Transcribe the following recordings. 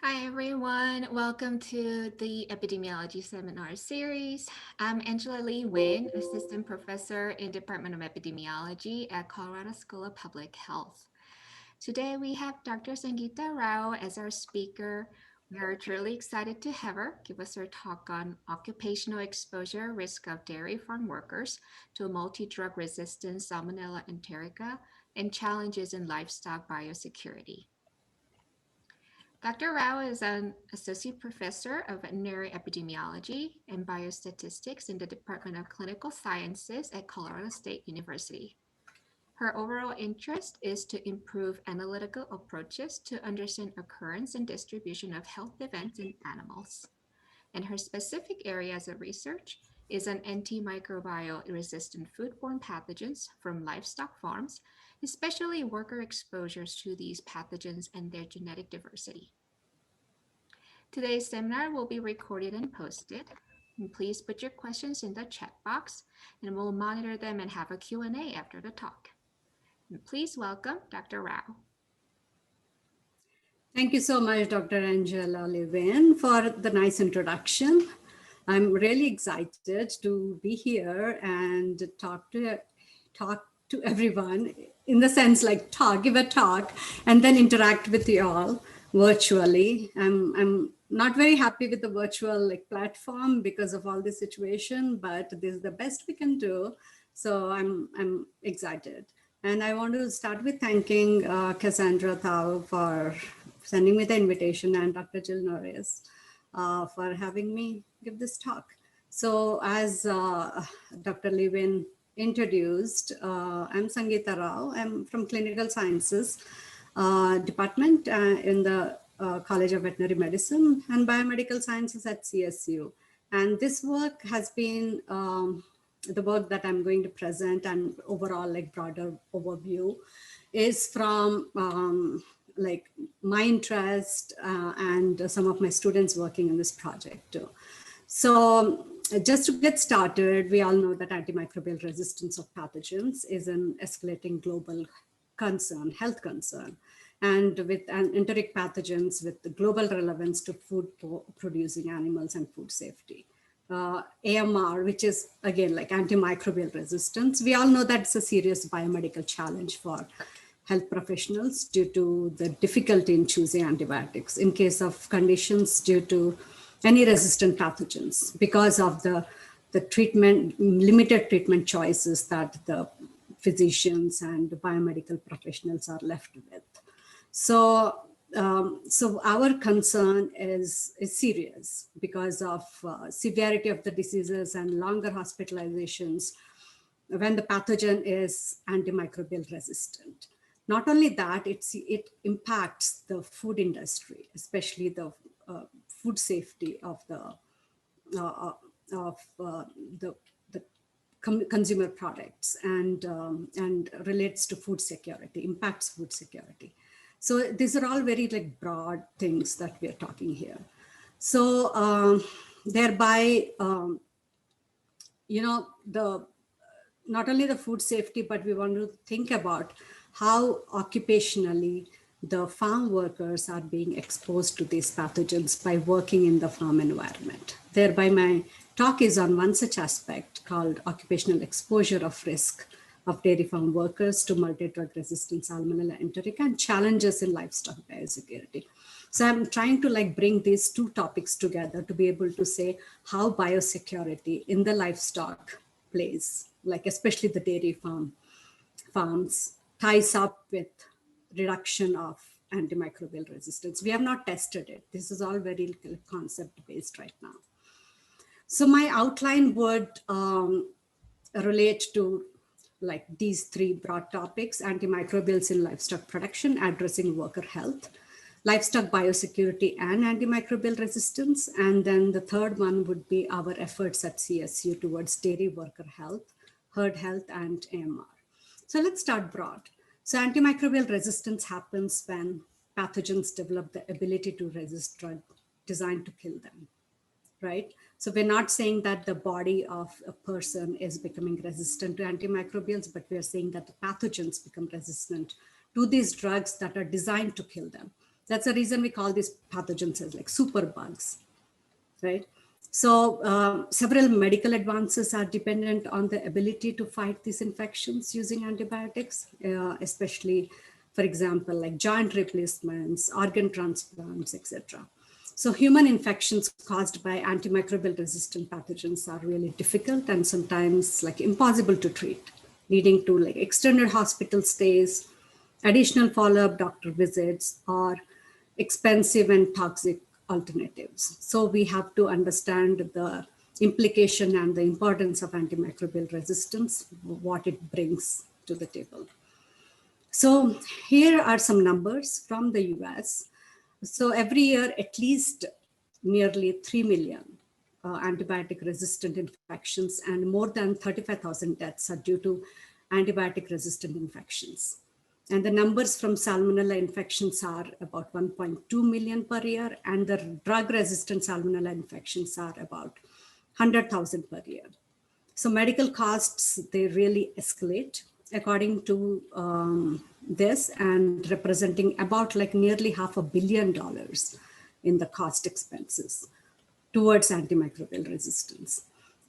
Hi, everyone. Welcome to the Epidemiology Seminar Series. I'm Angela Lee Nguyen, Assistant Professor in Department of Epidemiology at Colorado School of Public Health. Today, we have Dr. Sangeeta Rao as our speaker. We are truly excited to have her give us her talk on occupational exposure risk of dairy farm workers to multi-drug resistant Salmonella enterica and challenges in livestock biosecurity. Dr. Rao is an associate professor of veterinary epidemiology and biostatistics in the Department of Clinical Sciences at Colorado State University. Her overall interest is to improve analytical approaches to understand occurrence and distribution of health events in animals. And her specific areas of research is on antimicrobial resistant foodborne pathogens from livestock farms, especially worker exposures to these pathogens and their genetic diversity. Today's seminar will be recorded and posted. And please put your questions in the chat box and we'll monitor them and have a Q&A after the talk. And please welcome Dr. Rao. Thank you so much, Dr. Angela Levin, for the nice introduction. I'm really excited to be here and talk to everyone in the sense like give a talk and then interact with you all virtually. I'm not very happy with the virtual platform because of all this situation, but this is the best we can do. So I'm excited. And I want to start with thanking Cassandra Thao for sending me the invitation and Dr. Jill Norris for having me give this talk. So as Dr. Levin introduced, I'm Sangeeta Rao. I'm from Clinical Sciences Department in the College of Veterinary Medicine and Biomedical Sciences at CSU. And this work has been the work that I'm going to present and overall broader overview is from my interest and some of my students working in this project too. So just to get started, we all know that antimicrobial resistance of pathogens is an escalating global concern, health concern, and with enteric pathogens with the global relevance to food producing animals and food safety. AMR, which is again antimicrobial resistance, we all know that it's a serious biomedical challenge for health professionals due to the difficulty in choosing antibiotics in case of conditions due to any resistant pathogens because of the limited treatment choices that the physicians and biomedical professionals are left with. So our concern is serious because of severity of the diseases and longer hospitalizations when the pathogen is antimicrobial resistant. Not only that, it impacts the food industry, especially the food safety of the consumer products and relates to food security, impacts food security. So these are all very broad things that we are talking here. So thereby, not only the food safety, but we want to think about how occupationally the farm workers are being exposed to these pathogens by working in the farm environment. Thereby, my talk is on one such aspect called occupational exposure of risk of dairy farm workers to multi-drug resistant Salmonella enterica and challenges in livestock biosecurity. So I'm trying to bring these two topics together to be able to say how biosecurity in the livestock plays, especially the dairy farms, ties up with reduction of antimicrobial resistance. We have not tested it. This is all very concept-based right now. So my outline would relate to these three broad topics: antimicrobials in livestock production, addressing worker health, livestock biosecurity and antimicrobial resistance. And then the third one would be our efforts at CSU towards dairy worker health, herd health, and AMR. So let's start broad. So antimicrobial resistance happens when pathogens develop the ability to resist drugs designed to kill them, right? So we're not saying that the body of a person is becoming resistant to antimicrobials, but we're saying that the pathogens become resistant to these drugs that are designed to kill them. That's the reason we call these pathogens as like superbugs, right? So several medical advances are dependent on the ability to fight these infections using antibiotics, especially, for example, like joint replacements, organ transplants, etc. So human infections caused by antimicrobial resistant pathogens are really difficult and sometimes like impossible to treat, leading to like extended hospital stays, additional follow-up doctor visits, or expensive and toxic alternatives. So we have to understand the implication and the importance of antimicrobial resistance, what it brings to the table. So here are some numbers from the US. So every year, at least nearly 3 million antibiotic resistant infections and more than 35,000 deaths are due to antibiotic resistant infections. And the numbers from salmonella infections are about 1.2 million per year, and the drug resistant salmonella infections are about 100,000 per year. So medical costs, they really escalate according to this, and representing about like nearly $500 million in the cost expenses towards antimicrobial resistance.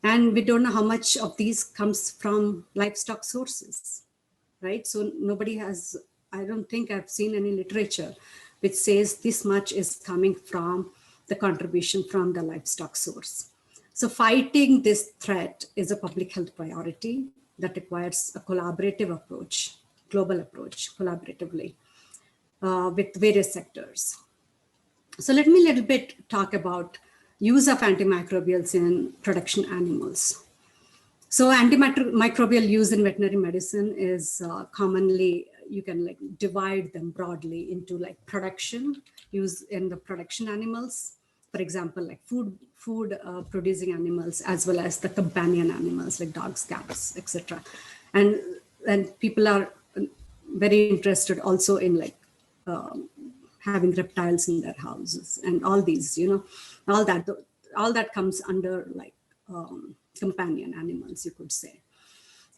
And we don't know how much of these comes from livestock sources, right? So nobody has, I don't think I've seen any literature which says this much is coming from the contribution from the livestock source. So fighting this threat is a public health priority that requires a collaborative approach, global approach, collaboratively with various sectors. So let me a little bit talk about use of antimicrobials in production animals. So antimicrobial use in veterinary medicine is commonly, you can like divide them broadly into like production, use in the production animals, for example, like food producing animals, as well as the companion animals like dogs, cats, etc. And people are very interested also in like having reptiles in their houses and all these, all that comes under like companion animals, you could say.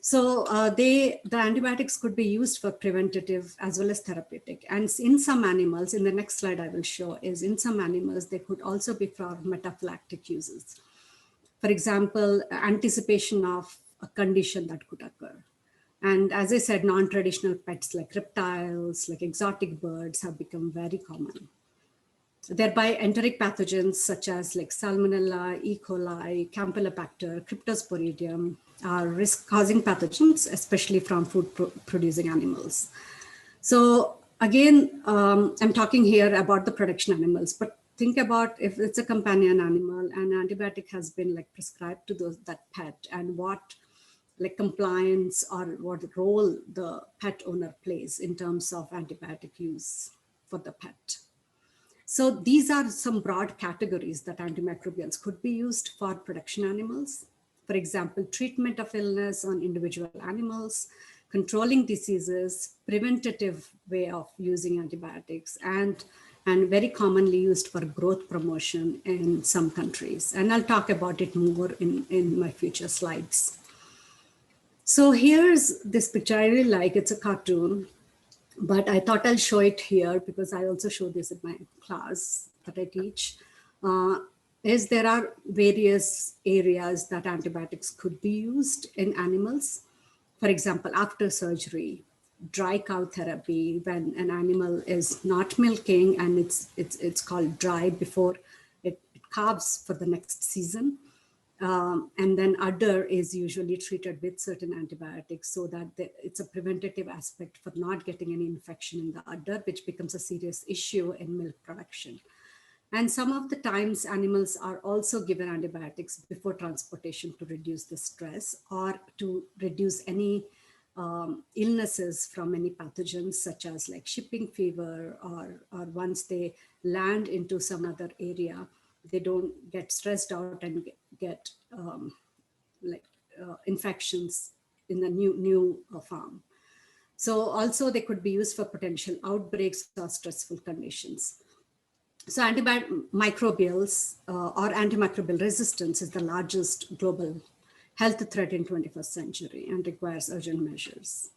So the antibiotics could be used for preventative as well as therapeutic. And in some animals, in the next slide I will show, is in some animals, they could also be for metaphylactic uses. For example, anticipation of a condition that could occur. And as I said, non-traditional pets like reptiles, like exotic birds have become very common. Thereby, enteric pathogens such as like Salmonella, E. coli, Campylobacter, Cryptosporidium are risk-causing pathogens, especially from food-producing animals. So again, I'm talking here about the production animals, but think about if it's a companion animal and antibiotic has been like prescribed to that pet, and what like compliance or what role the pet owner plays in terms of antibiotic use for the pet. So these are some broad categories that antimicrobials could be used for production animals. For example, treatment of illness on individual animals, controlling diseases, preventative way of using antibiotics, and very commonly used for growth promotion in some countries. And I'll talk about it more in my future slides. So here's this picture I really like. It's a cartoon, but I thought I'll show it here because I also show this in my class that I teach. Is there are various areas that antibiotics could be used in animals. For example, after surgery, dry cow therapy, when an animal is not milking and it's called dry before it calves for the next season. And then udder is usually treated with certain antibiotics so that it's a preventative aspect for not getting any infection in the udder, which becomes a serious issue in milk production. And some of the times animals are also given antibiotics before transportation to reduce the stress or to reduce any illnesses from any pathogens, such as like shipping fever, or once they land into some other area, they don't get stressed out and get infections in the new farm. So also they could be used for potential outbreaks or stressful conditions. So antimicrobials or antimicrobial resistance is the largest global health threat in 21st century and requires urgent measures.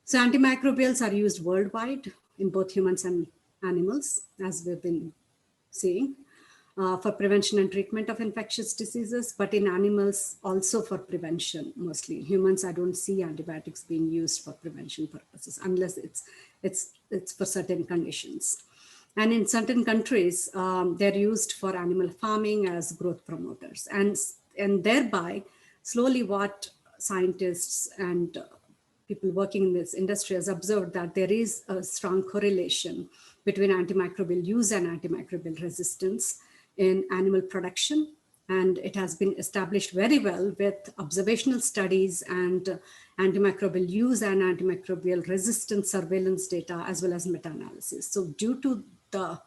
So antimicrobials are used worldwide in both humans and animals, as we've been seeing, for prevention and treatment of infectious diseases, but in animals also for prevention mostly. Humans, I don't see antibiotics being used for prevention purposes unless it's for certain conditions. And in certain countries, they're used for animal farming as growth promoters. And thereby, slowly what scientists and people working in this industry has observed that there is a strong correlation between antimicrobial use and antimicrobial resistance in animal production. And it has been established very well with observational studies and antimicrobial use and antimicrobial resistance surveillance data, as well as meta-analysis. So due to the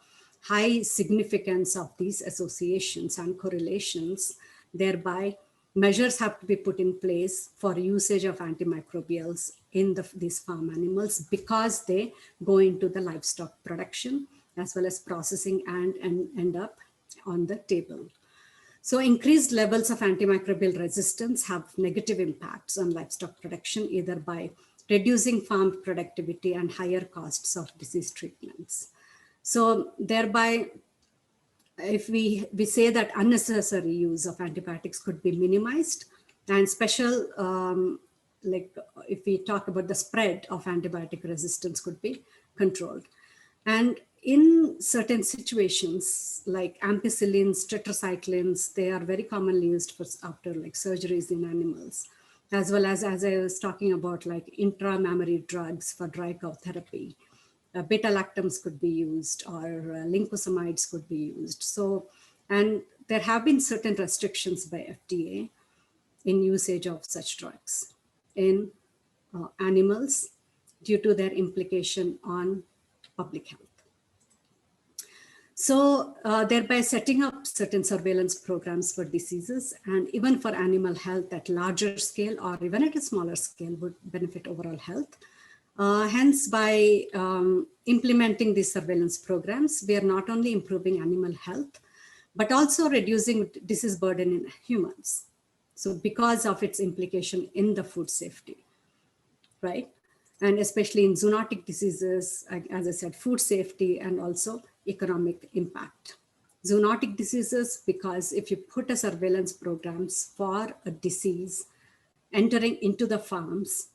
high significance of these associations and correlations, thereby measures have to be put in place for usage of antimicrobials in these farm animals, because they go into the livestock production as well as processing and end up on the table. So increased levels of antimicrobial resistance have negative impacts on livestock production, either by reducing farm productivity and higher costs of disease treatments. So thereby, if we say that unnecessary use of antibiotics could be minimized, and like if we talk about the spread of antibiotic resistance could be controlled. And in certain situations like ampicillins, tetracyclines, they are very commonly used for after like surgeries in animals, as well as I was talking about, like intramammary drugs for dry cow therapy. Beta-lactams could be used, or lincosamides could be used. So, and there have been certain restrictions by FDA in usage of such drugs in animals due to their implication on public health. So thereby setting up certain surveillance programs for diseases and even for animal health at larger scale or even at a smaller scale would benefit overall health. Hence, by implementing these surveillance programs, we are not only improving animal health, but also reducing disease burden in humans. So because of its implication in the food safety, right? And especially in zoonotic diseases, as I said, food safety and also economic impact. Zoonotic diseases, because if you put a surveillance programs for a disease entering into the farms,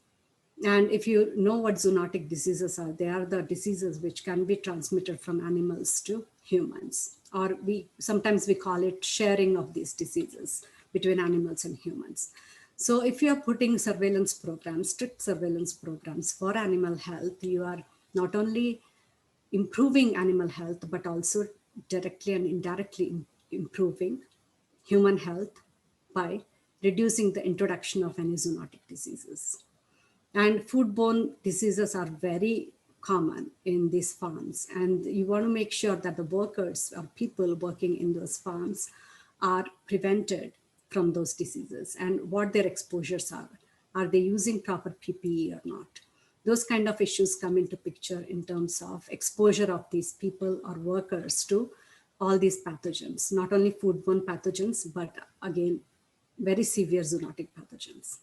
and if you know what zoonotic diseases are, they are the diseases which can be transmitted from animals to humans, or sometimes we call it sharing of these diseases between animals and humans. So if you are putting surveillance programs, strict surveillance programs for animal health, you are not only improving animal health, but also directly and indirectly improving human health by reducing the introduction of any zoonotic diseases. And foodborne diseases are very common in these farms. And you want to make sure that the workers or people working in those farms are prevented from those diseases and what their exposures are. Are they using proper PPE or not? Those kind of issues come into picture in terms of exposure of these people or workers to all these pathogens, not only foodborne pathogens, but again, very severe zoonotic pathogens.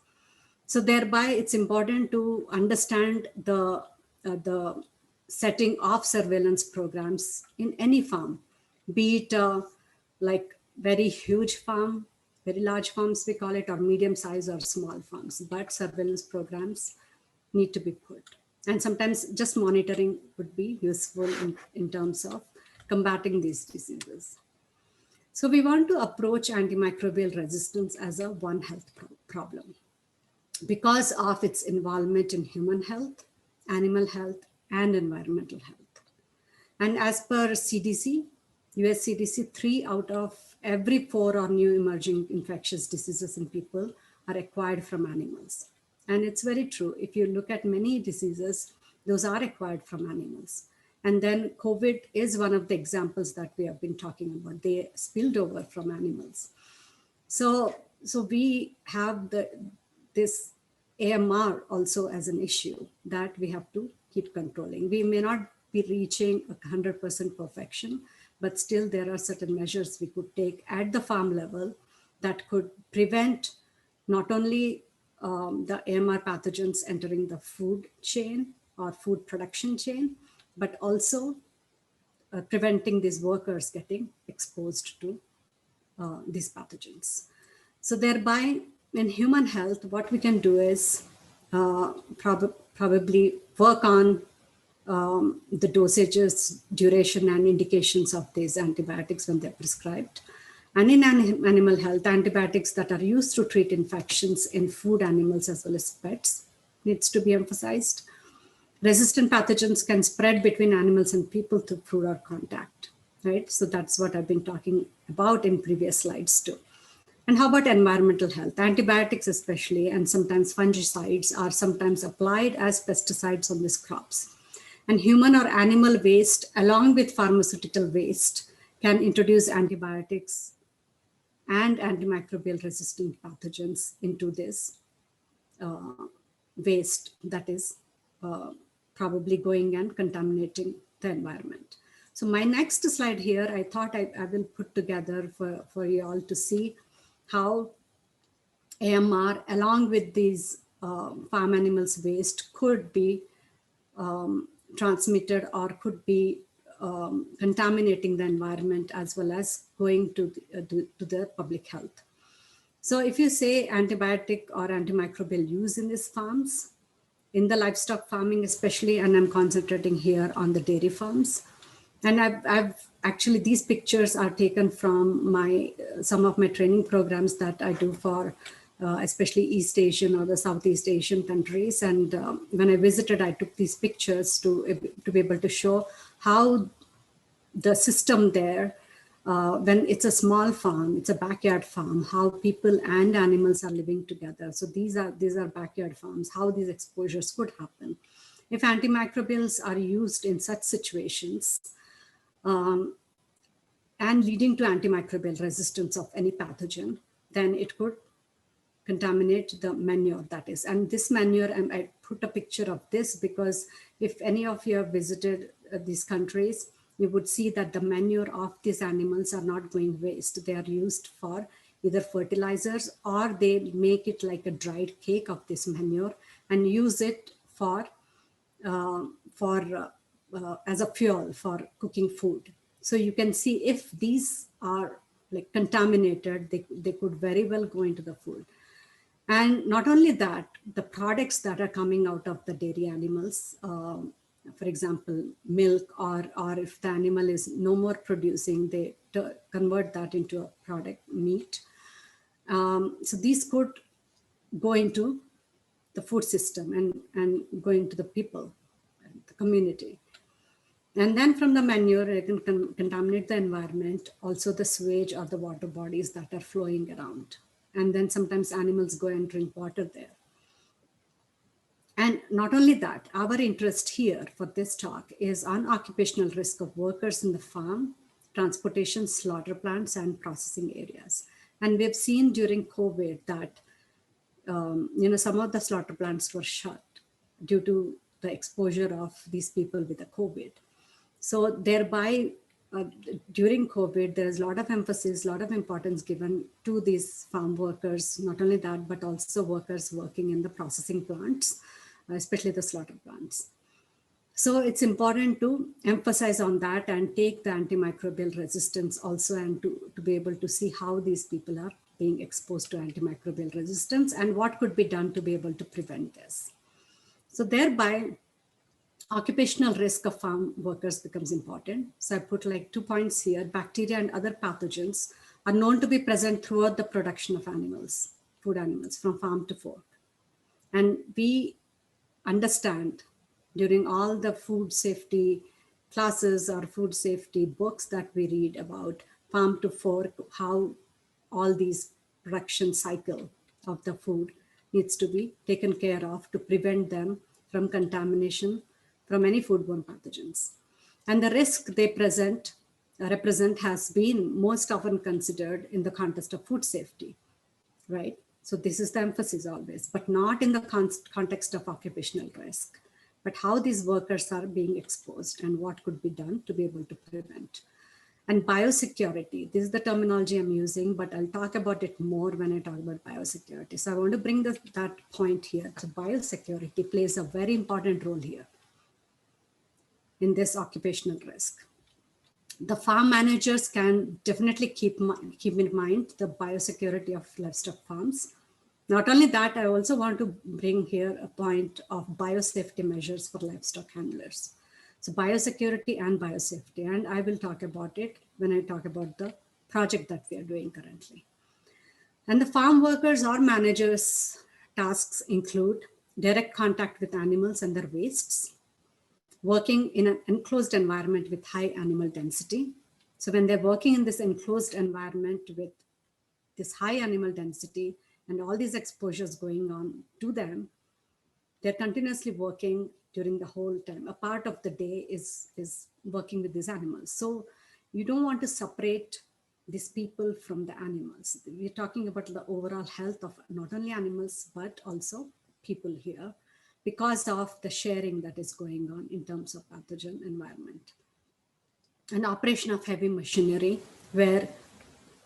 So thereby, it's important to understand the setting of surveillance programs in any farm, be it like very huge farm, very large farms we call it, or medium size or small farms, but surveillance programs need to be put. And sometimes just monitoring would be useful in terms of combating these diseases. So we want to approach antimicrobial resistance as a one health problem because of its involvement in human health, animal health, and environmental health. And as per CDC, US CDC, 3 out of every 4 are new emerging infectious diseases in people are acquired from animals. And it's very true. If you look at many diseases, those are acquired from animals. And then COVID is one of the examples that we have been talking about. They spilled over from animals. So we have this AMR also as an issue that we have to keep controlling. We may not be reaching 100% perfection, but still there are certain measures we could take at the farm level that could prevent not only the AMR pathogens entering the food chain or food production chain, but also preventing these workers getting exposed to these pathogens. So thereby, in human health, what we can do is probably work on the dosages, duration, and indications of these antibiotics when they're prescribed. And in animal health, antibiotics that are used to treat infections in food animals as well as pets needs to be emphasized. Resistant pathogens can spread between animals and people through food or contact, right? So that's what I've been talking about in previous slides too. And how about environmental health? Antibiotics especially, and sometimes fungicides are sometimes applied as pesticides on these crops. And human or animal waste, along with pharmaceutical waste, can introduce antibiotics and antimicrobial resistant pathogens into this waste that is probably going and contaminating the environment. So my next slide here, I thought I will put together for you all to see how AMR, along with these farm animals waste, could be transmitted or could be contaminating the environment as well as going to the public health. So if you say antibiotic or antimicrobial use in these farms, in the livestock farming especially, and I'm concentrating here on the dairy farms, and I've actually, these pictures are taken from some of my training programs that I do for especially East Asian or the Southeast Asian countries. And when I visited, I took these pictures to be able to show how the system there, when it's a small farm, it's a backyard farm, how people and animals are living together. So these are backyard farms, how these exposures could happen. If antimicrobials are used in such situations, and leading to antimicrobial resistance of any pathogen, then it could contaminate the manure, that is. And this manure, I put a picture of this because if any of you have visited these countries, you would see that the manure of these animals are not going waste. They are used for either fertilizers, or they make it like a dried cake of this manure and use it for as a fuel for cooking food. So you can see if these are like contaminated, they could very well go into the food. And not only that, the products that are coming out of the dairy animals, for example, milk, or if the animal is no more producing, they convert that into a product, meat. So these could go into the food system and go into the people, the community. And then from the manure, it can contaminate the environment, also the sewage or the water bodies that are flowing around. And then sometimes animals go and drink water there. And not only that, our interest here for this talk is on occupational risk of workers in the farm, transportation, slaughter plants, and processing areas. And we've seen during COVID that some of the slaughter plants were shut due to the exposure of these people with the COVID. So thereby, during COVID, there is a lot of emphasis, a lot of importance given to these farm workers, not only that, but also workers working in the processing plants, especially the slaughter plants. So it's important to emphasize on that and take the antimicrobial resistance also, and to be able to see how these people are being exposed to antimicrobial resistance and what could be done to be able to prevent this. So thereby, occupational risk of farm workers becomes important. So I put like 2 points here. Bacteria and other pathogens are known to be present throughout the production of animals, food animals, from farm to fork. And we understand during all the food safety classes or food safety books that we read about farm to fork, how all these production cycle of the food needs to be taken care of to prevent them from contamination from any foodborne pathogens. And the risk they represent has been most often considered in the context of food safety, right? So this is the emphasis always, but not in the context of occupational risk, but how these workers are being exposed and what could be done to be able to prevent. And biosecurity, this is the terminology I'm using, but I'll talk about it more when I talk about biosecurity. So I want to bring that point here. So biosecurity plays a very important role here in this occupational risk. The farm managers can definitely keep in mind the biosecurity of livestock farms. Not only that, I also want to bring here a point of biosafety measures for livestock handlers. So biosecurity and biosafety, and I will talk about it when I talk about the project that we are doing currently. And the farm workers or managers' tasks include direct contact with animals and their wastes, working in an enclosed environment with high animal density. So when they're working in this enclosed environment with this high animal density and all these exposures going on to them, they're continuously working during the whole time. A part of the day is working with these animals. So you don't want to separate these people from the animals. We're talking about the overall health of not only animals, but also people here because of the sharing that is going on in terms of pathogen environment. An operation of heavy machinery where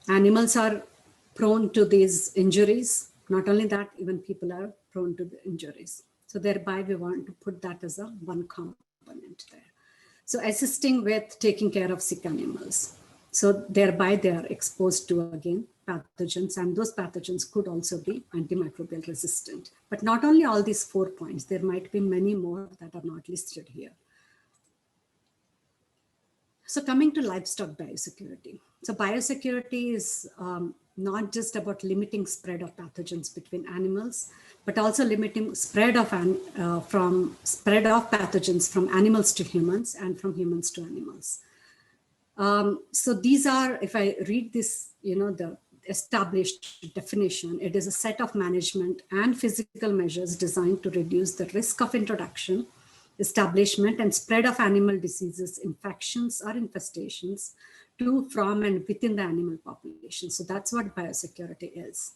animals are prone to these injuries. Not only that, even people are prone to the injuries. So thereby we want to put that as a one component there. So assisting with taking care of sick animals. So thereby they are exposed to, again, pathogens, and those pathogens could also be antimicrobial resistant. But not only all these 4 points, there might be many more that are not listed here. So coming to livestock biosecurity. So biosecurity is not just about limiting spread of pathogens between animals, but also limiting spread of pathogens from animals to humans and from humans to animals. So these are, if I read this, the established definition, it is a set of management and physical measures designed to reduce the risk of introduction, establishment, and spread of animal diseases, infections, or infestations to, from, and within the animal population. So that's what biosecurity is.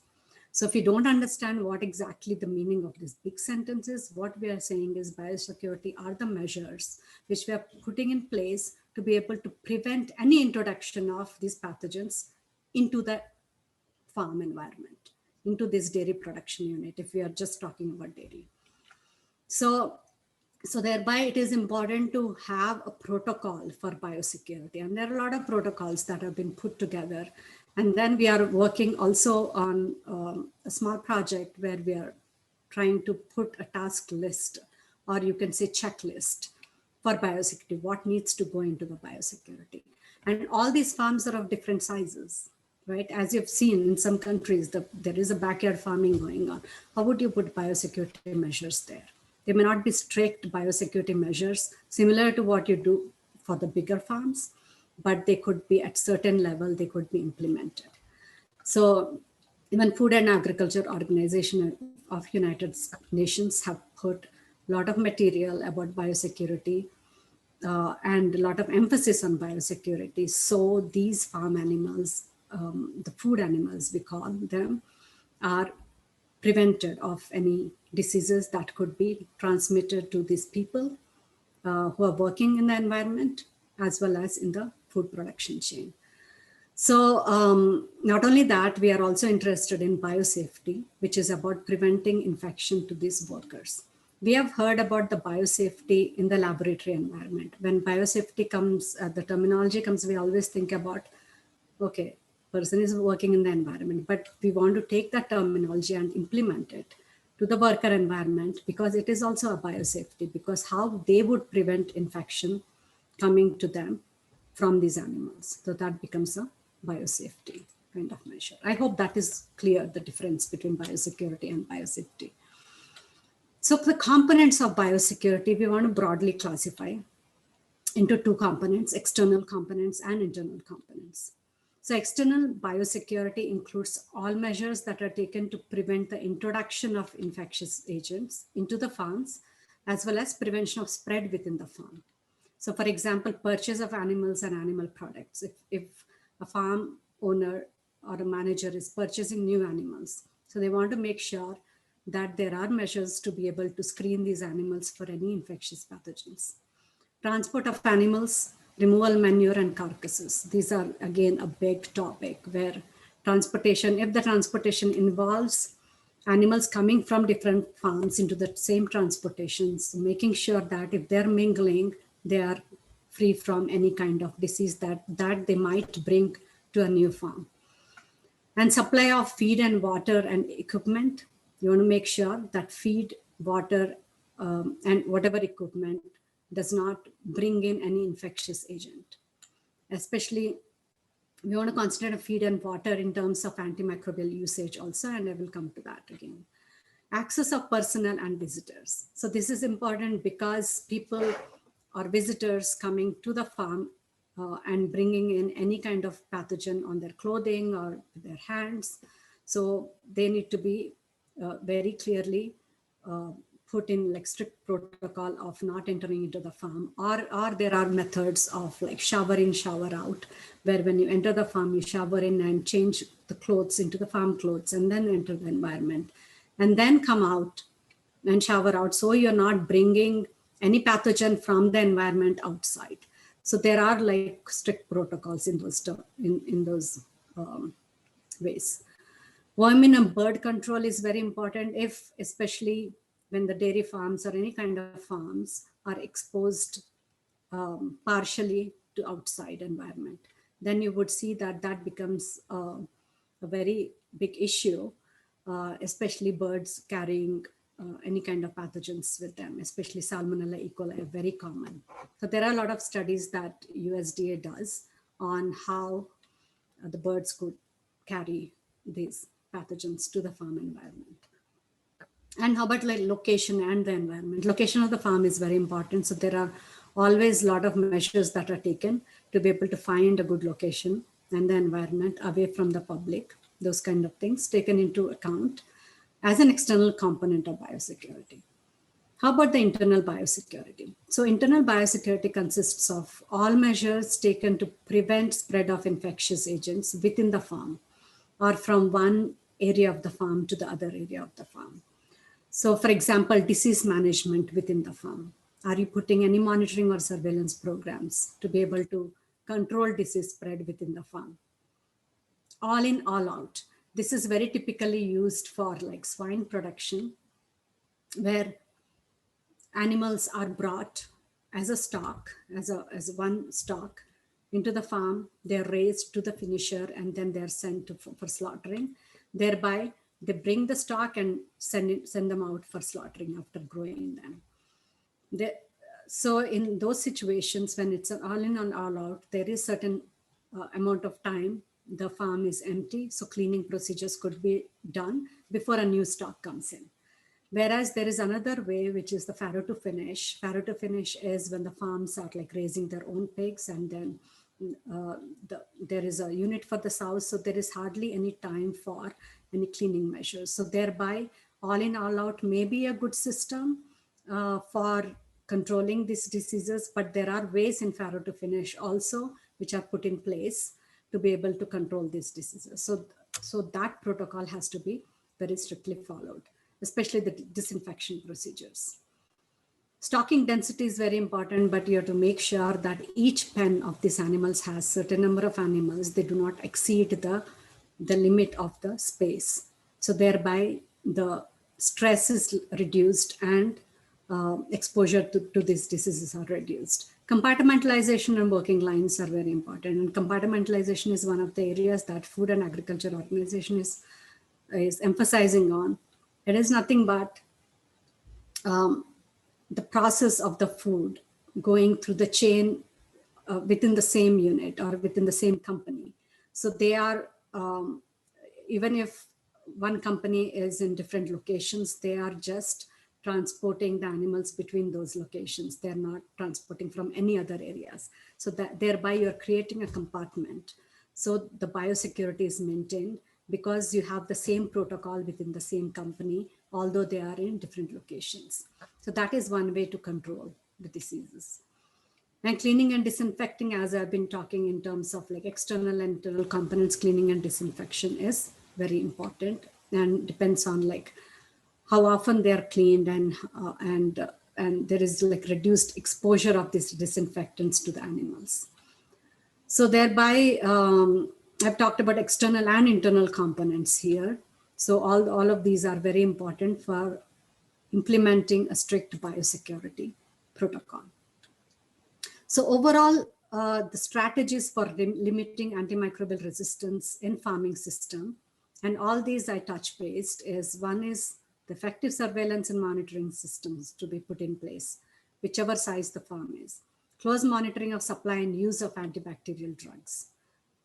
So if you don't understand what exactly the meaning of this big sentence is, what we are saying is biosecurity are the measures which we are putting in place to be able to prevent any introduction of these pathogens into the farm environment, into this dairy production unit, if we are just talking about dairy. So thereby it is important to have a protocol for biosecurity. And there are a lot of protocols that have been put together. And then we are working also on a small project where we are trying to put a task list, or you can say checklist for biosecurity, what needs to go into the biosecurity. And all these farms are of different sizes, right? As you've seen in some countries, there is a backyard farming going on. How would you put biosecurity measures there? They may not be strict biosecurity measures similar to what you do for the bigger farms, but they could be at certain level, they could be implemented. So even Food and Agriculture Organization of United Nations have put a lot of material about biosecurity and a lot of emphasis on biosecurity. So these farm animals, the food animals we call them, are prevented of any diseases that could be transmitted to these people who are working in the environment as well as in the food production chain. So not only that, we are also interested in biosafety, which is about preventing infection to these workers. We have heard about the biosafety in the laboratory environment. When biosafety comes, the terminology comes, we always think about, okay, person is working in the environment, but we want to take that terminology and implement it to the worker environment, because it is also a biosafety, because how they would prevent infection coming to them from these animals. So that becomes a biosafety kind of measure. I hope that is clear, the difference between biosecurity and biosafety. So the components of biosecurity, we want to broadly classify into two components, external components and internal components. So external biosecurity includes all measures that are taken to prevent the introduction of infectious agents into the farms, as well as prevention of spread within the farm. So for example, purchase of animals and animal products. If a farm owner or a manager is purchasing new animals, so they want to make sure that there are measures to be able to screen these animals for any infectious pathogens. Transport of animals, removal manure and carcasses. These are again a big topic where transportation, if the transportation involves animals coming from different farms into the same transportations, making sure that if they're mingling, they are free from any kind of disease that they might bring to a new farm. And supply of feed and water and equipment. You want to make sure that feed, water, and whatever equipment does not bring in any infectious agent. Especially, we want to consider feed and water in terms of antimicrobial usage also, and I will come to that again. Access of personnel and visitors. So this is important because people or visitors coming to the farm and bringing in any kind of pathogen on their clothing or their hands. So they need to be very clearly put in like strict protocol of not entering into the farm, or there are methods of like shower in, shower out, where when you enter the farm, you shower in and change the clothes into the farm clothes and then enter the environment and then come out and shower out. So you're not bringing any pathogen from the environment outside. So there are like strict protocols in those ways. Vermin and bird control is very important, if especially when the dairy farms or any kind of farms are exposed partially to outside environment, then you would see that becomes a very big issue, especially birds carrying any kind of pathogens with them, especially Salmonella E. coli are very common. So there are a lot of studies that USDA does on how the birds could carry these pathogens to the farm environment. And how about like location and the environment? Location of the farm is very important. So there are always a lot of measures that are taken to be able to find a good location and the environment away from the public. Those kind of things taken into account as an external component of biosecurity. How about the internal biosecurity? So internal biosecurity consists of all measures taken to prevent spread of infectious agents within the farm or from one area of the farm to the other area of the farm. So for example, disease management within the farm. Are you putting any monitoring or surveillance programs to be able to control disease spread within the farm? All in, all out. This is very typically used for like swine production, where animals are brought as a stock, as one stock into the farm. They're raised to the finisher and then they're sent for slaughtering. Thereby, they bring the stock and send them out for slaughtering after growing them. So in those situations, when it's an all in and all out, there is certain amount of time the farm is empty. So cleaning procedures could be done before a new stock comes in. Whereas there is another way, which is the farrow to finish. Farrow to finish is when the farms are like raising their own pigs, and then there is a unit for the sows. So there is hardly any time for any cleaning measures. So thereby, all in, all out may be a good system for controlling these diseases, but there are ways in farrow to finish also, which are put in place to be able to control these diseases. So that protocol has to be very strictly followed, especially the disinfection procedures. Stocking density is very important, but you have to make sure that each pen of these animals has certain number of animals. They do not exceed the limit of the space. So thereby the stress is reduced and exposure to these diseases are reduced. Compartmentalization and working lines are very important. And compartmentalization is one of the areas that Food and Agriculture Organization is emphasizing on. It is nothing but the process of the food going through the chain within the same unit or within the same company. So they are, even if one company is in different locations, they are just transporting the animals between those locations. They're not transporting from any other areas. So that thereby you're creating a compartment. So the biosecurity is maintained because you have the same protocol within the same company, although they are in different locations. So that is one way to control the diseases. And cleaning and disinfecting, as I've been talking in terms of like external and internal components, cleaning and disinfection is very important and depends on like how often they are cleaned and there is like reduced exposure of these disinfectants to the animals. So thereby, I've talked about external and internal components here. So all of these are very important for implementing a strict biosecurity protocol. So overall, the strategies for limiting antimicrobial resistance in farming system, and all these I touch based, is one is the effective surveillance and monitoring systems to be put in place, whichever size the farm is. Close monitoring of supply and use of antibacterial drugs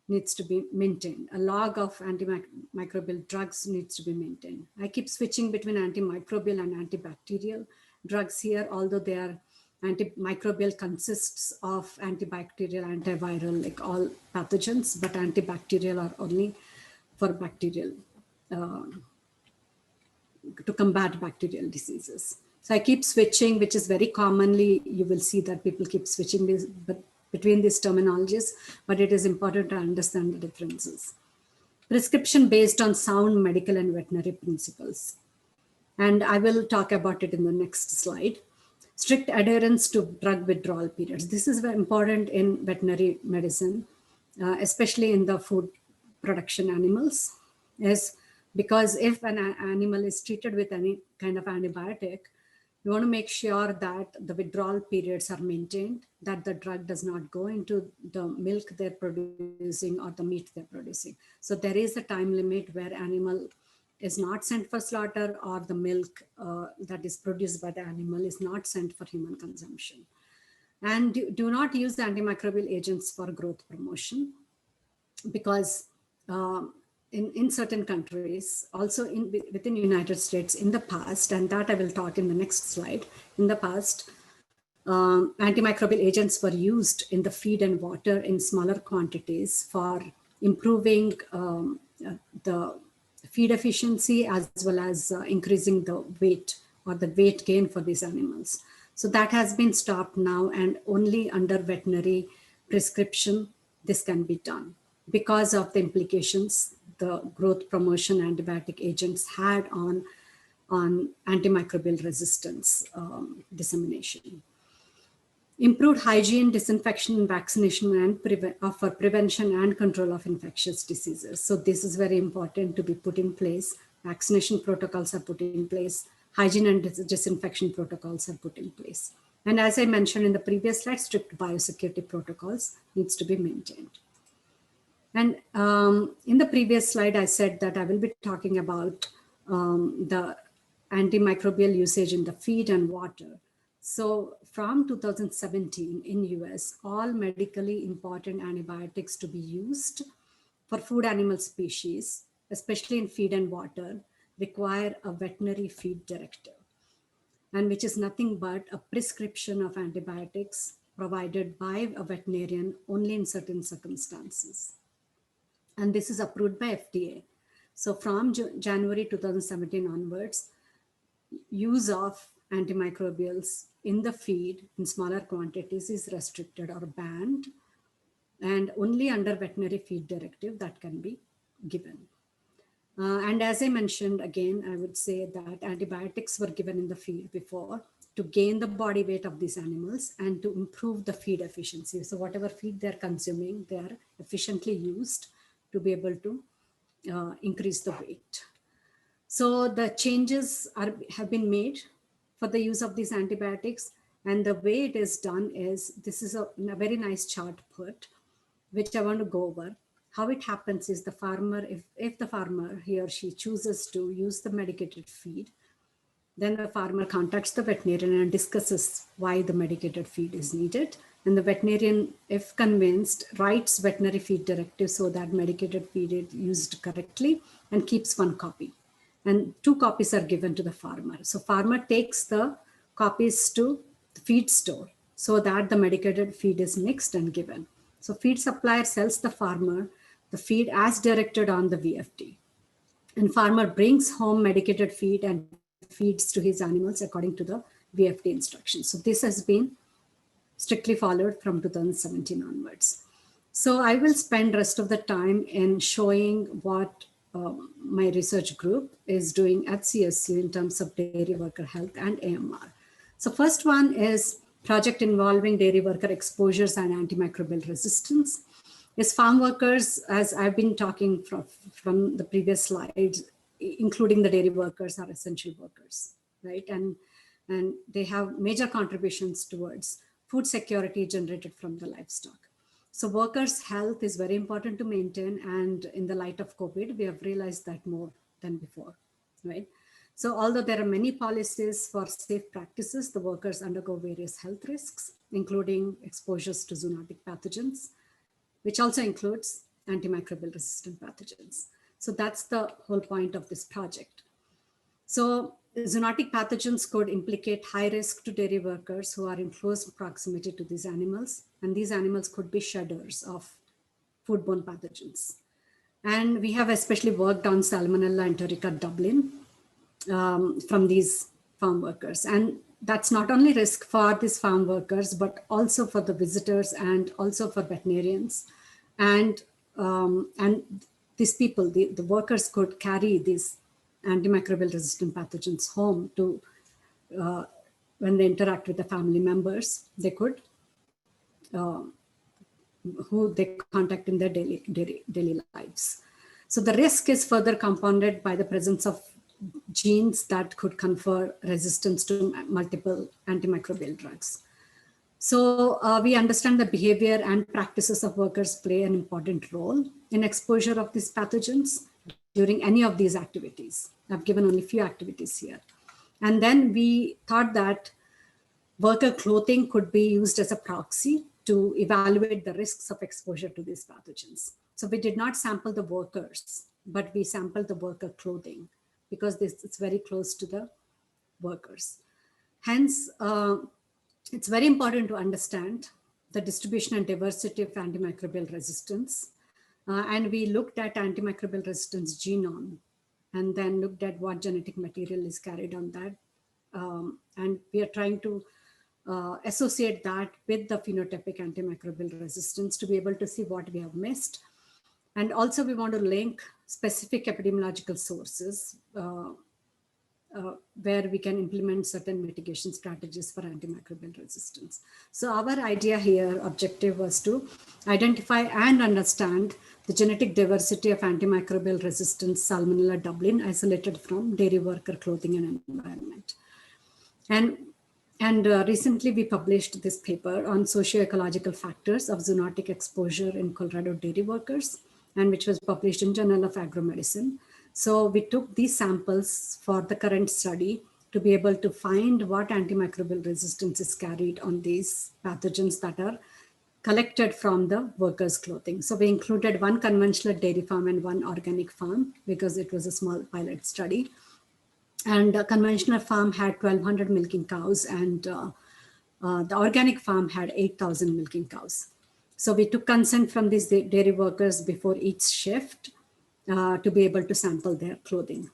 needs to be maintained. A log of antimicrobial drugs needs to be maintained. I keep switching between antimicrobial and antibacterial drugs here, although they are antimicrobial consists of antibacterial, antiviral, like all pathogens, but antibacterial are only for bacterial, to combat bacterial diseases. So I keep switching, which is very commonly, you will see that people keep switching this, but between these terminologies, but it is important to understand the differences. Prescription based on sound medical and veterinary principles. And I will talk about it in the next slide. Strict adherence to drug withdrawal periods. This is very important in veterinary medicine, especially in the food production animals, is because if an animal is treated with any kind of antibiotic, you want to make sure that the withdrawal periods are maintained, that the drug does not go into the milk they're producing or the meat they're producing. So there is a time limit where animal is not sent for slaughter, or the milk that is produced by the animal is not sent for human consumption. And do not use antimicrobial agents for growth promotion, because in certain countries, also within United States in the past, and that I will talk in the next slide, in the past, antimicrobial agents were used in the feed and water in smaller quantities for improving the feed efficiency, as well as increasing the weight or the weight gain for these animals. So that has been stopped now, and only under veterinary prescription this can be done, because of the implications the growth promotion antibiotic agents had on antimicrobial resistance dissemination. Improved hygiene, disinfection, vaccination, and for prevention and control of infectious diseases. So this is very important to be put in place. Vaccination protocols are put in place. Hygiene and disinfection protocols are put in place. And as I mentioned in the previous slide, strict biosecurity protocols needs to be maintained. And in the previous slide, I said that I will be talking about the antimicrobial usage in the feed and water. So from 2017 in US, all medically important antibiotics to be used for food animal species, especially in feed and water, require a veterinary feed directive, and which is nothing but a prescription of antibiotics provided by a veterinarian only in certain circumstances. And this is approved by FDA. So from January 2017 onwards, use of antimicrobials in the feed in smaller quantities is restricted or banned, and only under veterinary feed directive that can be given. And as I mentioned, again, I would say that antibiotics were given in the feed before to gain the body weight of these animals and to improve the feed efficiency. So whatever feed they're consuming, they're efficiently used to be able to increase the weight. So the changes have been made for the use of these antibiotics. And the way it is done is, this is a very nice chart put, which I want to go over. How it happens is the farmer, if the farmer, he or she chooses to use the medicated feed, then the farmer contacts the veterinarian and discusses why the medicated feed is needed. And the veterinarian, if convinced, writes veterinary feed directive so that medicated feed is used correctly, and keeps one copy. And 2 copies are given to the farmer. So farmer takes the copies to the feed store so that the medicated feed is mixed and given. So feed supplier sells the farmer the feed as directed on the VFD. And farmer brings home medicated feed and feeds to his animals according to the VFD instructions. So this has been strictly followed from 2017 onwards. So I will spend rest of the time in showing what my research group is doing at CSU in terms of dairy worker health and AMR. So first one is project involving dairy worker exposures and antimicrobial resistance. Is farm workers, as I've been talking from the previous slides, including the dairy workers, are essential workers, right? And they have major contributions towards food security generated from the livestock. So workers' health is very important to maintain. And in the light of COVID, we have realized that more than before, right? So although there are many policies for safe practices, the workers undergo various health risks, including exposures to zoonotic pathogens, which also includes antimicrobial resistant pathogens. So that's the whole point of this project. So zoonotic pathogens could implicate high risk to dairy workers who are in close proximity to these animals. And these animals could be shedders of foodborne pathogens. And we have especially worked on Salmonella enterica Dublin from these farm workers. And that's not only risk for these farm workers, but also for the visitors and also for veterinarians. And these people, the workers could carry these antimicrobial resistant pathogens home to, when they interact with the family members, they could, who they contact in their daily lives. So the risk is further compounded by the presence of genes that could confer resistance to multiple antimicrobial drugs. So we understand the behavior and practices of workers play an important role in exposure of these pathogens during any of these activities. I've given only a few activities here. And then we thought that worker clothing could be used as a proxy to evaluate the risks of exposure to these pathogens. So we did not sample the workers, but we sampled the worker clothing because it's very close to the workers. Hence, it's very important to understand the distribution and diversity of antimicrobial resistance. And we looked at antimicrobial resistance genome and then looked at what genetic material is carried on that. And we are trying to associate that with the phenotypic antimicrobial resistance to be able to see what we have missed. And also we want to link specific epidemiological sources where we can implement certain mitigation strategies for antimicrobial resistance. So our idea here, objective was to identify and understand the genetic diversity of antimicrobial resistance Salmonella Dublin isolated from dairy worker clothing and environment. And recently we published this paper on socio-ecological factors of zoonotic exposure in Colorado dairy workers, and which was published in Journal of Agromedicine. So we took these samples for the current study to be able to find what antimicrobial resistance is carried on these pathogens that are collected from the workers' clothing. So we included one conventional dairy farm and one organic farm because it was a small pilot study. And a conventional farm had 1,200 milking cows and the organic farm had 8,000 milking cows. So we took consent from these dairy workers before each shift to be able to sample their clothing.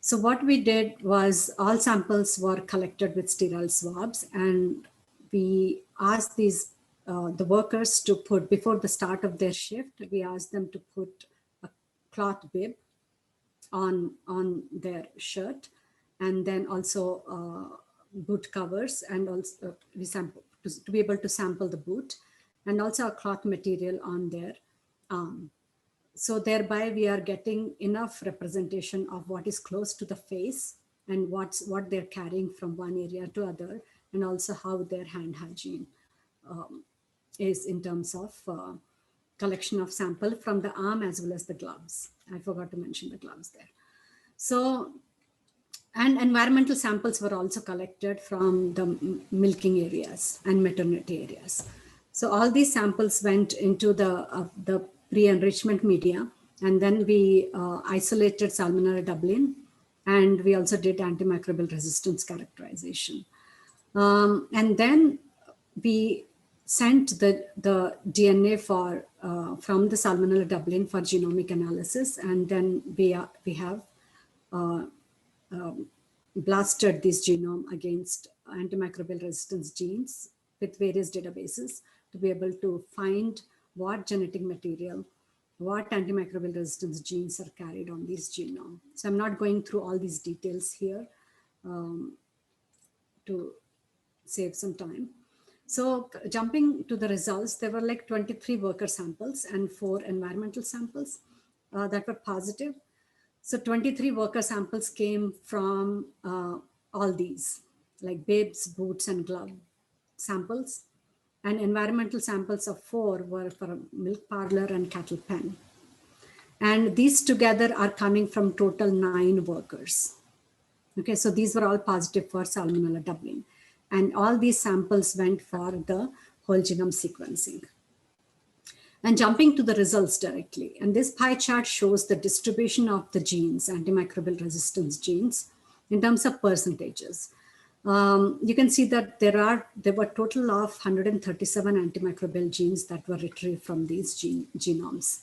So what we did was all samples were collected with sterile swabs, and we asked these the workers to put, before the start of their shift, we asked them to put a cloth bib on their shirt, and then also boot covers, and also we sample to be able to sample the boot, and also a cloth material on their arm. So thereby we are getting enough representation of what is close to the face and what they're carrying from one area to other, and also how their hand hygiene is in terms of collection of sample from the arm as well as the gloves. I forgot to mention the gloves there. So, and environmental samples were also collected from the milking areas and maternity areas. So all these samples went into the pre-enrichment media, and then we isolated Salmonella Dublin, and we also did antimicrobial resistance characterization. And then we sent the DNA from the Salmonella Dublin for genomic analysis, and then we have blasted this genome against antimicrobial resistance genes with various databases to be able to find what genetic material, what antimicrobial resistance genes are carried on this genome. So I'm not going through all these details here to save some time. So jumping to the results, there were like 23 worker samples and 4 environmental samples that were positive. So 23 worker samples came from all these, like bibs, boots, and gloves samples, and environmental samples of 4 were for a milk parlor and cattle pen. And these together are coming from total 9 workers. Okay, so these were all positive for Salmonella Dublin. And all these samples went for the whole genome sequencing. And jumping to the results directly. And this pie chart shows the distribution of the genes, antimicrobial resistance genes, in terms of percentages. You can see that there were a total of 137 antimicrobial genes that were retrieved from these genomes.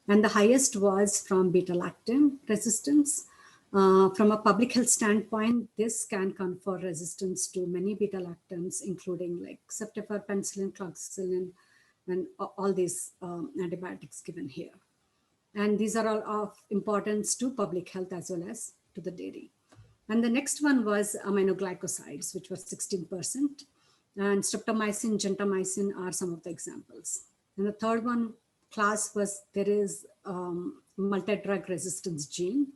And the highest was from beta-lactam resistance. From a public health standpoint, this can confer resistance to many beta-lactams, including like ceftiofur, penicillin, cloxacillin, and all these antibiotics given here. And these are all of importance to public health as well as to the dairy. And the next one was aminoglycosides, which was 16%. And streptomycin, gentamicin are some of the examples. And the third one class was there is multi-drug resistance gene,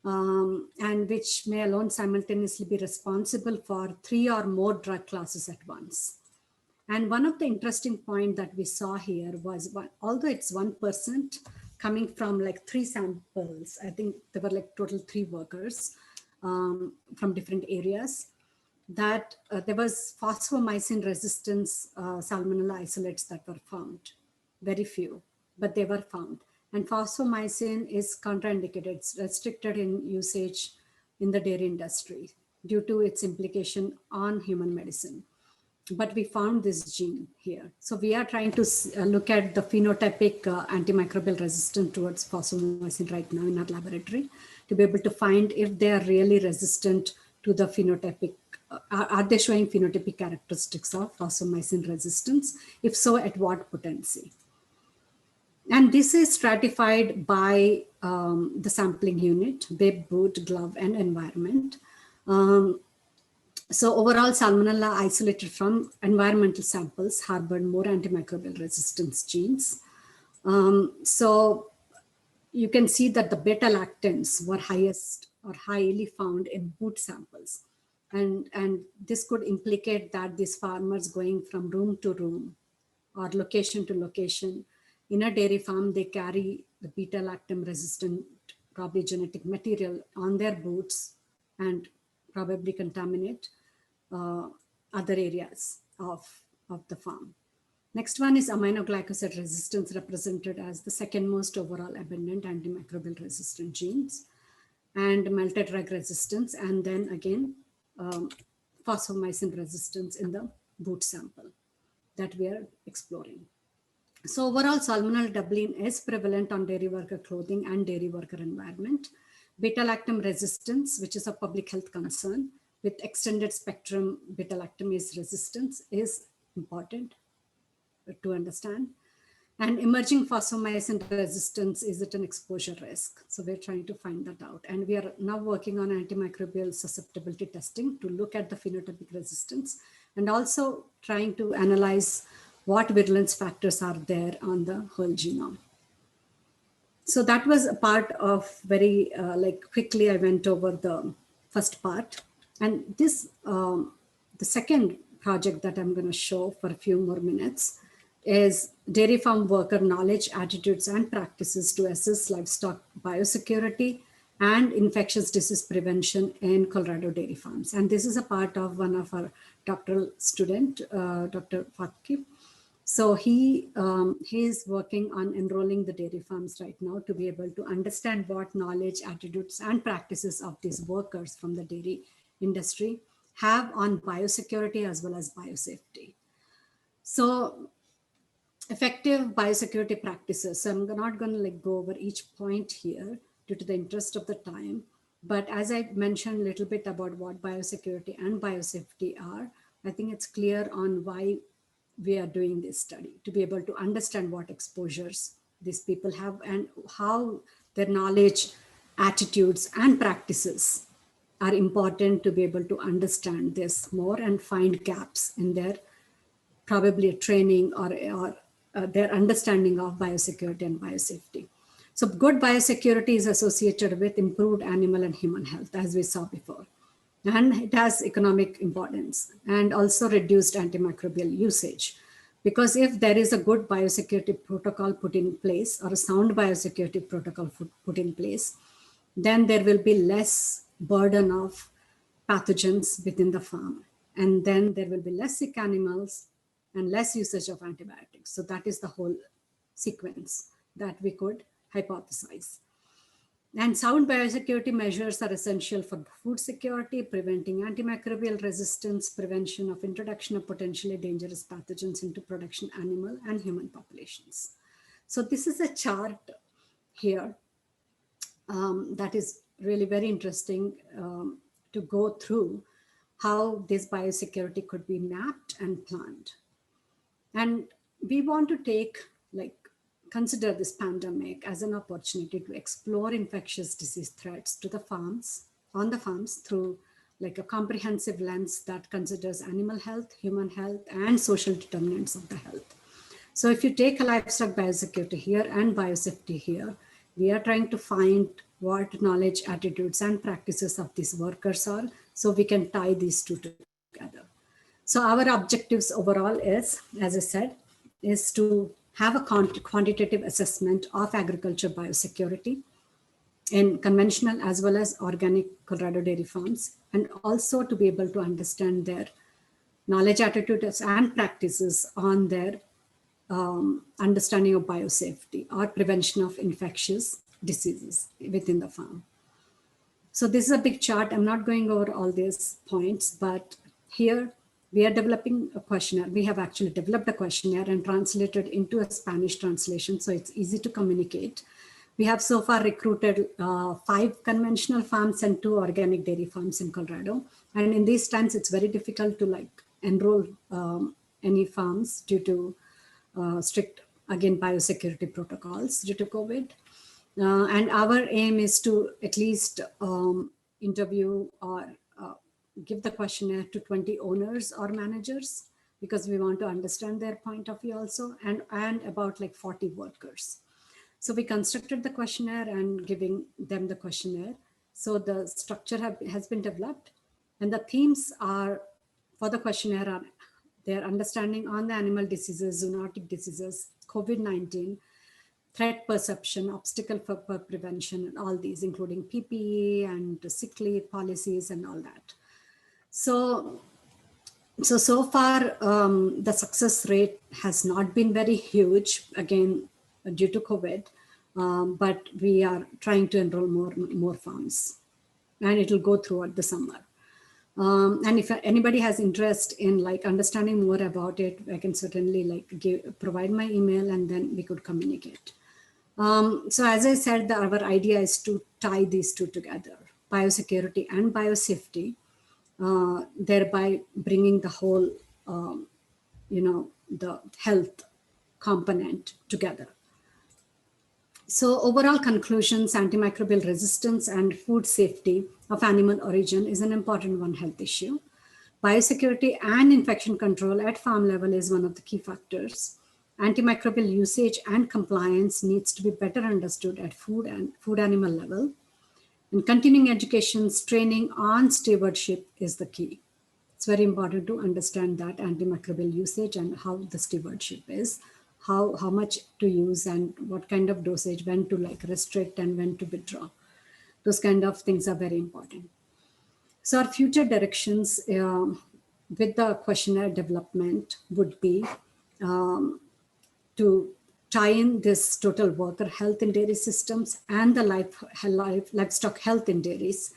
and which may alone simultaneously be responsible for 3 or more drug classes at once. And one of the interesting points that we saw here was, although it's 1% coming from like 3 samples, I think there were like total 3 workers from different areas, that there was phosphomycin resistance salmonella isolates that were found. Very few, but they were found. And phosphomycin is contraindicated. It's restricted in usage in the dairy industry due to its implication on human medicine. But we found this gene here. So we are trying to look at the phenotypic antimicrobial resistance towards phosphomycin right now in our laboratory to be able to find if they are really resistant to the phenotypic, are they showing phenotypic characteristics of phosphomycin resistance? If so, at what potency? And this is stratified by the sampling unit, bib, boot, glove, and environment. So overall, Salmonella isolated from environmental samples harbored more antimicrobial resistance genes. So you can see that the beta-lactams were highest or highly found in boot samples. And this could implicate that these farmers going from room to room or location to location in a dairy farm, they carry the beta-lactam resistant, probably genetic material on their boots and probably contaminate other areas of the farm. Next one is aminoglycoside resistance, represented as the second most overall abundant antimicrobial resistant genes, and multi-drug resistance, and then again phosphomycin resistance in the boot sample that we are exploring. So overall, Salmonella Dublin is prevalent on dairy worker clothing and dairy worker environment. Beta-lactam resistance, which is a public health concern, with extended spectrum beta-lactamase resistance, is important to understand. And emerging phosphomycin resistance is at an exposure risk. So we're trying to find that out. And we are now working on antimicrobial susceptibility testing to look at the phenotypic resistance and also trying to analyze what virulence factors are there on the whole genome. So that was a part of very, quickly I went over the first part. And this, the second project that I'm going to show for a few more minutes is dairy farm worker knowledge, attitudes, and practices to assess livestock biosecurity and infectious disease prevention in Colorado dairy farms. And this is a part of one of our doctoral student, Dr. Fakib. So he is working on enrolling the dairy farms right now to be able to understand what knowledge, attitudes, and practices of these workers from the dairy industry have on biosecurity as well as biosafety. So effective biosecurity practices. So I'm not going to go over each point here due to the interest of the time. But as I mentioned a little bit about what biosecurity and biosafety are, I think it's clear on why we are doing this study, to be able to understand what exposures these people have and how their knowledge, attitudes, and practices are important to be able to understand this more and find gaps in their probably a training or their understanding of biosecurity and biosafety. So good biosecurity is associated with improved animal and human health, as we saw before. And it has economic importance and also reduced antimicrobial usage. Because if there is a good biosecurity protocol put in place or a sound biosecurity protocol put in place, then there will be less burden of pathogens within the farm. And then there will be less sick animals and less usage of antibiotics. So that is the whole sequence that we could hypothesize. And sound biosecurity measures are essential for food security, preventing antimicrobial resistance, prevention of introduction of potentially dangerous pathogens into production animal and human populations. So this is a chart here that is really very interesting to go through how this biosecurity could be mapped and planned. And we want to consider this pandemic as an opportunity to explore infectious disease threats to the farms, on the farms through like a comprehensive lens that considers animal health, human health, and social determinants of the health. So if you take a livestock biosecurity here and biosafety here, we are trying to find what knowledge, attitudes, and practices of these workers are, so we can tie these two together. So our objectives overall is, as I said, is to have a quantitative assessment of agriculture biosecurity in conventional as well as organic Colorado dairy farms, and also to be able to understand their knowledge, attitudes, and practices on their understanding of biosafety or prevention of infectious diseases within the farm. So this is a big chart. I'm not going over all these points, but here we are developing a questionnaire. We have actually developed a questionnaire and translated into a Spanish translation, so it's easy to communicate. We have so far recruited 5 conventional farms and 2 organic dairy farms in Colorado. And in these times, it's very difficult to enroll any farms due to strict, again, biosecurity protocols due to COVID. And our aim is to at least interview or give the questionnaire to 20 owners or managers, because we want to understand their point of view also, and about 40 workers. So we constructed the questionnaire and giving them the questionnaire. So the structure has been developed, and the themes are for the questionnaire are their understanding on the animal diseases, zoonotic diseases, COVID-19, threat perception, obstacle for prevention, and all these, including PPE and sick leave policies and all that. So far, the success rate has not been very huge, again, due to COVID, but we are trying to enroll more farms, and it will go throughout the summer. And if anybody has interest in understanding more about it, I can certainly provide my email, and then we could communicate. So as I said, our idea is to tie these two together, biosecurity and biosafety, thereby bringing the whole, the health component together. So overall conclusions, antimicrobial resistance and food safety of animal origin is an important One Health issue. Biosecurity and infection control at farm level is one of the key factors. Antimicrobial usage and compliance needs to be better understood at food animal level. And continuing education's training on stewardship is the key. It's very important to understand that antimicrobial usage and how the stewardship is, how much to use and what kind of dosage, when to restrict and when to withdraw. Those kind of things are very important. So our future directions with the questionnaire development would be to tie in this total worker health in dairy systems and the livestock health in dairies,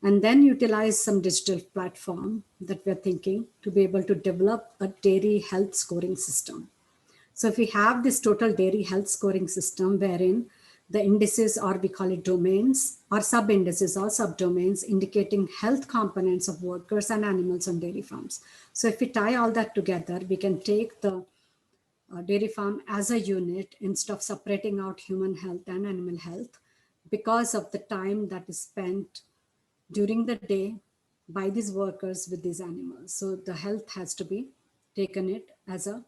and then utilize some digital platform that we're thinking to be able to develop a dairy health scoring system. So if we have this total dairy health scoring system wherein the indices, or we call it domains, or sub-indices or subdomains indicating health components of workers and animals on dairy farms. So if we tie all that together, we can take the dairy farm as a unit instead of separating out human health and animal health, because of the time that is spent during the day by these workers with these animals. So the health has to be taken it as a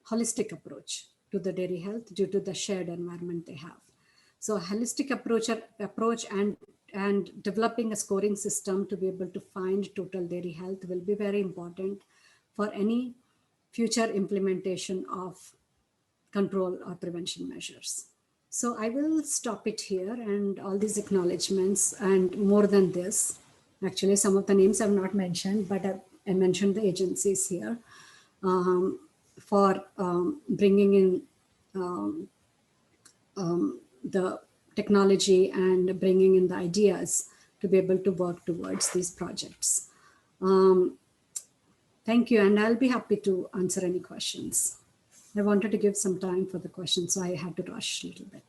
holistic approach to the dairy health due to the shared environment they have. So a holistic approach and and developing a scoring system to be able to find total dairy health will be very important for any future implementation of control or prevention measures. So I will stop it here, and all these acknowledgements and more than this, actually some of the names I've not mentioned, but I mentioned the agencies here for bringing in the technology and bringing in the ideas to be able to work towards these projects. Thank you, and I'll be happy to answer any questions. I wanted to give some time for the questions, so I had to rush a little bit.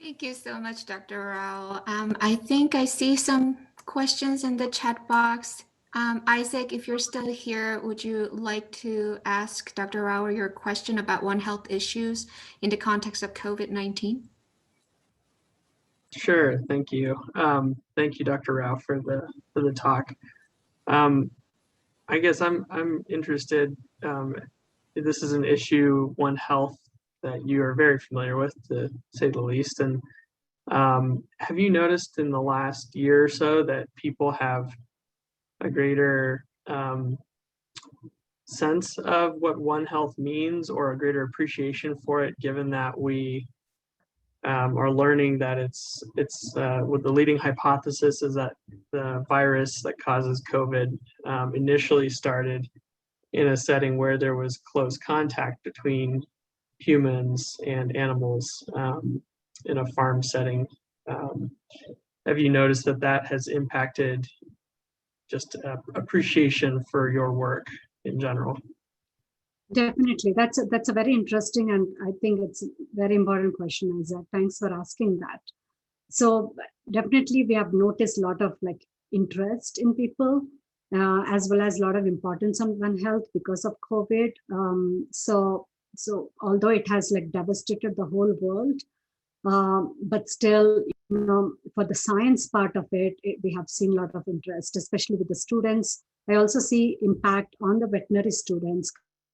Thank you so much, Dr. Rao. I think I see some questions in the chat box. Isaac, if you're still here, would you like to ask Dr. Rao your question about One Health issues in the context of COVID-19? Sure, thank you. Thank you, Dr. Rao, for the talk. I guess I'm interested. This is an issue, One Health, that you are very familiar with, to say the least. And have you noticed in the last year or so that people have a greater sense of what One Health means, or a greater appreciation for it, given that we are learning that it's what the leading hypothesis is, that the virus that causes COVID initially started in a setting where there was close contact between humans and animals in a farm setting. Have you noticed that that has impacted just appreciation for your work in general? Definitely, that's a very interesting, and I think it's a very important question, Isaac. Thanks for asking that. So definitely, we have noticed a lot of interest in people, as well as a lot of importance on One Health because of COVID. So although it has devastated the whole world, but still, for the science part of it, we have seen a lot of interest, especially with the students. I also see impact on the veterinary students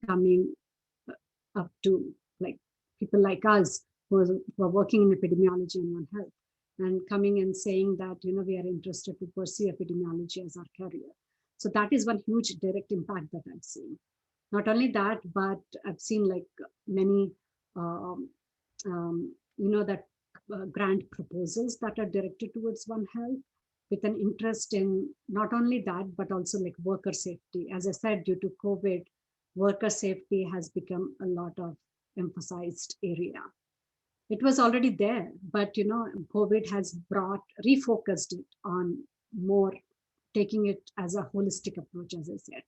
coming up to people like us who are working in epidemiology and One Health, and coming and saying that we are interested to pursue epidemiology as our career. So that is one huge direct impact that I've seen. Not only that, but I've seen many grant proposals that are directed towards One Health, with an interest in not only that, but also worker safety. As I said, due to COVID, worker safety has become a lot of emphasized area. It was already there, but COVID has refocused it on more taking it as a holistic approach, as I said,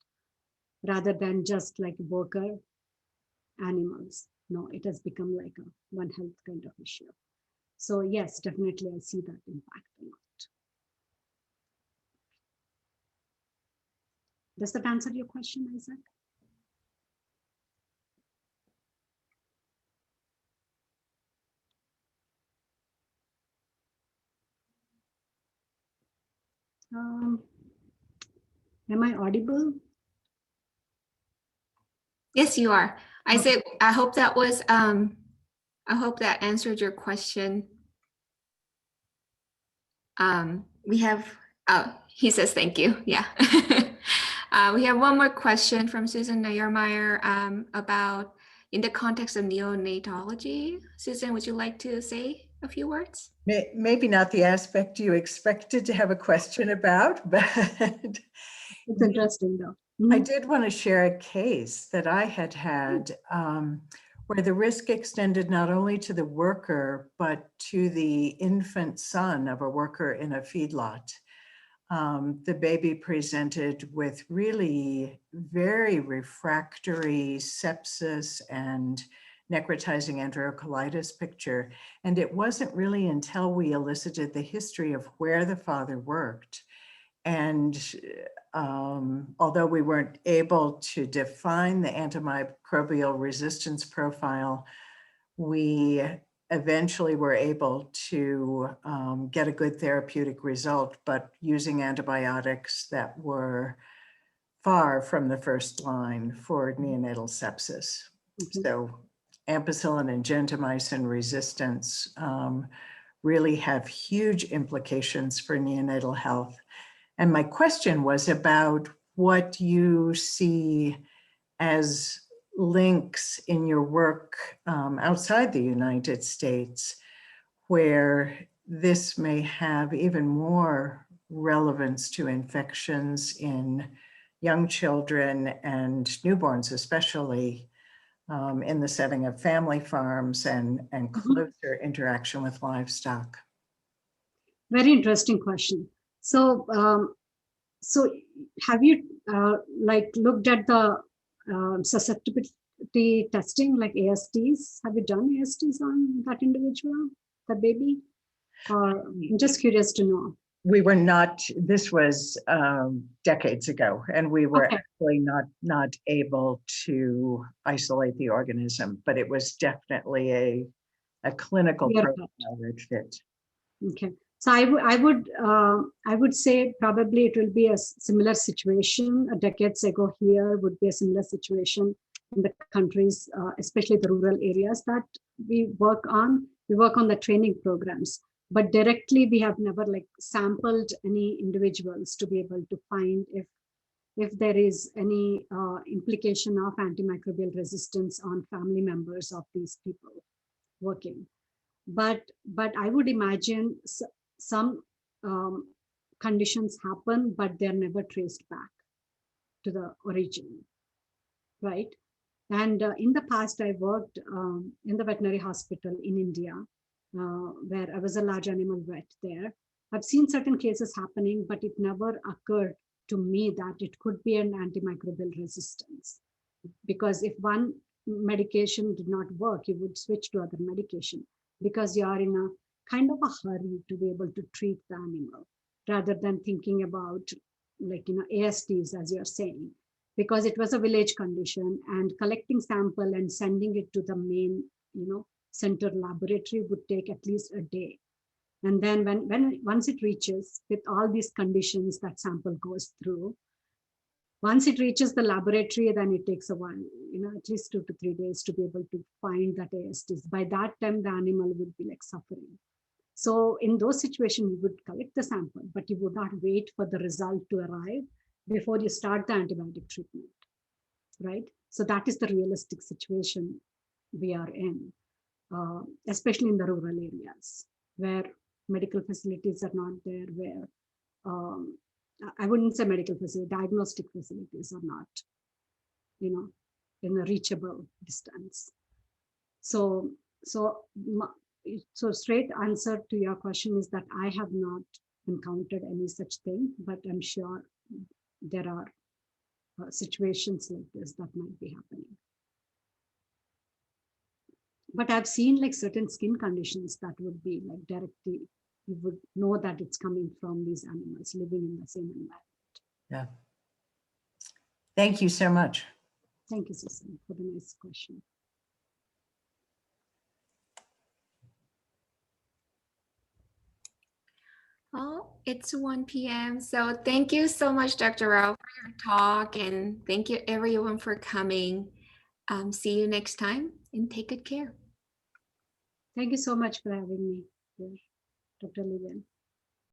rather than just worker animals. No, it has become a One Health kind of issue. So yes, definitely I see that impact a lot. Does that answer your question, Isaac? Am I audible? Yes, you are. Isaac, I hope that was, I hope that answered your question. We have, oh, he says thank you. Yeah. We have one more question from Susan Nayermeyer about in the context of neonatology. Susan, would you like to say a few words? Maybe not the aspect you expected to have a question about, but it's interesting though. I did want to share a case that I had where the risk extended not only to the worker, but to the infant son of a worker in a feedlot. The baby presented with really very refractory sepsis and necrotizing enterocolitis picture. And it wasn't really until we elicited the history of where the father worked. And although we weren't able to define the antimicrobial resistance profile, we eventually were able to get a good therapeutic result, but using antibiotics that were far from the first line for neonatal sepsis. So ampicillin and gentamicin resistance really have huge implications for neonatal health. And my question was about what you see as links in your work outside the United States, where this may have even more relevance to infections in young children and newborns, especially in the setting of family farms and closer interaction with livestock. Very interesting question. So, so have you like looked at the susceptibility testing, like ASTs? Have you done ASTs on that individual, the baby? Or I'm just curious to know. We were not, this was decades ago, and we were Okay. actually not able to isolate the organism, but it was definitely a clinical Yeah. profile that fit. Okay. So I would say probably it will be a similar situation. Decades ago here would be a similar situation in the countries, especially the rural areas that we work on. We work on the training programs, but directly we have never like sampled any individuals to be able to find if there is any implication of antimicrobial resistance on family members of these people working. But I would imagine some conditions happen, but they're never traced back to the origin, right? And in the past, I worked in the veterinary hospital in India, where I was a large animal vet there. I've seen certain cases happening, but it never occurred to me that it could be an antimicrobial resistance. Because if one medication did not work, you would switch to other medication because you are in a kind of a hurry to be able to treat the animal rather than thinking about like, ASTs, as you're saying, because it was a village condition and collecting sample and sending it to the main, center laboratory would take at least a day. And then once it reaches with all these conditions that sample goes through, once it reaches the laboratory, then it takes a while, at least 2 to 3 days to be able to find that ASTs. By that time, the animal would be like suffering. So in those situations, you would collect the sample, but you would not wait for the result to arrive before you start the antibiotic treatment, right? So that is the realistic situation we are in, especially in the rural areas where medical facilities are not there, where I wouldn't say medical facility, diagnostic facilities are not, in a reachable distance. So straight answer to your question is that I have not encountered any such thing, but I'm sure there are situations like this that might be happening. But I've seen like certain skin conditions that would be like directly, you would know that it's coming from these animals living in the same environment. Yeah. Thank you so much. Thank you, Susan, for the nice question. Oh, it's 1 p.m. So thank you so much, Dr. Rao, for your talk. And thank you everyone for coming. See you next time and take good care. Thank you so much for having me here, Dr. Lillian.